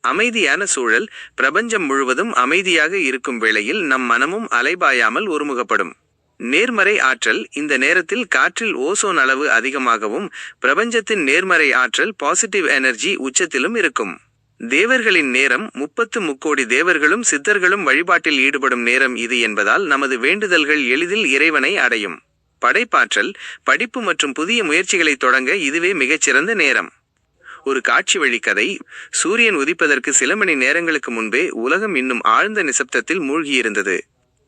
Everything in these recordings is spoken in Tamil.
அமைதியான சூழல். பிரபஞ்சம் முழுவதும் அமைதியாக இருக்கும் வேளையில் நம் மனமும் அலைபாயாமல் ஒருமுகப்படும். நேர்மறை ஆற்றல். இந்த நேரத்தில் காற்றில் ஓசோன் அளவு அதிகமாகவும் பிரபஞ்சத்தின் நேர்மறை ஆற்றல் பாசிட்டிவ் எனர்ஜி உச்சத்திலும் இருக்கும். தேவர்களின் நேரம். 33 தேவர்களும் சித்தர்களும் வழிபாட்டில் ஈடுபடும் நேரம் இது என்பதால் நமது வேண்டுதல்கள் எளிதில் இறைவனை அடையும். படைப்பாற்றல். படிப்பு மற்றும் புதிய முயற்சிகளை தொடங்க இதுவே மிகச்சிறந்த நேரம். ஒரு காட்சி வழி கதை. சூரியன் உதிப்பதற்கு சில மணி நேரங்களுக்கு முன்பே உலகம் இன்னும் ஆழ்ந்த நிசப்தத்தில் மூழ்கியிருந்தது.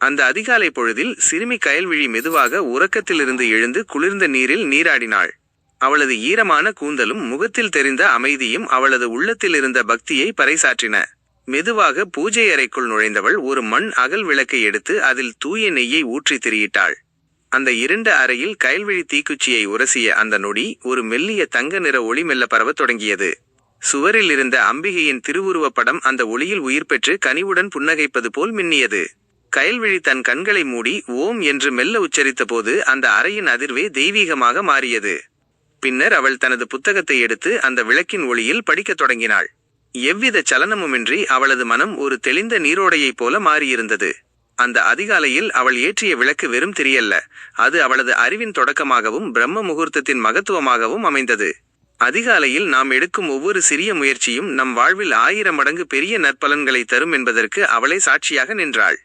அந்த அதிகாலை பொழுதில் சிறுமி கயல்விழி மெதுவாக உறக்கத்திலிருந்து எழுந்து குளிர்ந்த நீரில் நீராடினாள். அவளது ஈரமான கூந்தலும் முகத்தில் தெரிந்த அமைதியும் அவளது உள்ளத்தில் இருந்த பக்தியை பறைசாற்றின. மெதுவாக பூஜை அறைக்குள் நுழைந்தவள் ஒரு மண் அகல் விளக்கை எடுத்து அதில் தூய நெய்யை ஊற்றி திரியிட்டாள். அந்த இருண்ட அறையில் கயல்விழி தீக்குச்சியை உரசிய அந்த நொடி ஒரு மெல்லிய தங்க நிற ஒளி மெல்ல பரவத் தொடங்கியது. சுவரில் இருந்த அம்பிகையின் திருவுருவப் படம் அந்த ஒளியில் உயிர் பெற்று கனிவுடன் புன்னகைப்பது போல் மின்னியது. கயல்விழி தன் கண்களை மூடி ஓம் என்று மெல்ல உச்சரித்த போது அந்த அறையின் அதிர்வே தெய்வீகமாக மாறியது. பின்னர் அவள் தனது புத்தகத்தை எடுத்து அந்த விளக்கின் ஒளியில் படிக்கத் தொடங்கினாள். எவ்வித சலனமுமின்றி அவளது மனம் ஒரு தெளிந்த நீரோடையைப் போல மாறியிருந்தது. அந்த அதிகாலையில் அவள் ஏற்றிய விளக்கு வெறும் திரியல்ல, அது அவளது அறிவின் தொடக்கமாகவும் பிரம்ம முகூர்த்தத்தின் மகத்துவமாகவும் அமைந்தது. அதிகாலையில் நாம் எடுக்கும் ஒவ்வொரு சிறிய முயற்சியும் நம் வாழ்வில் 1000 மடங்கு பெரிய நற்பலன்களை தரும் என்பதற்கு அவளே சாட்சியாக நின்றாள்.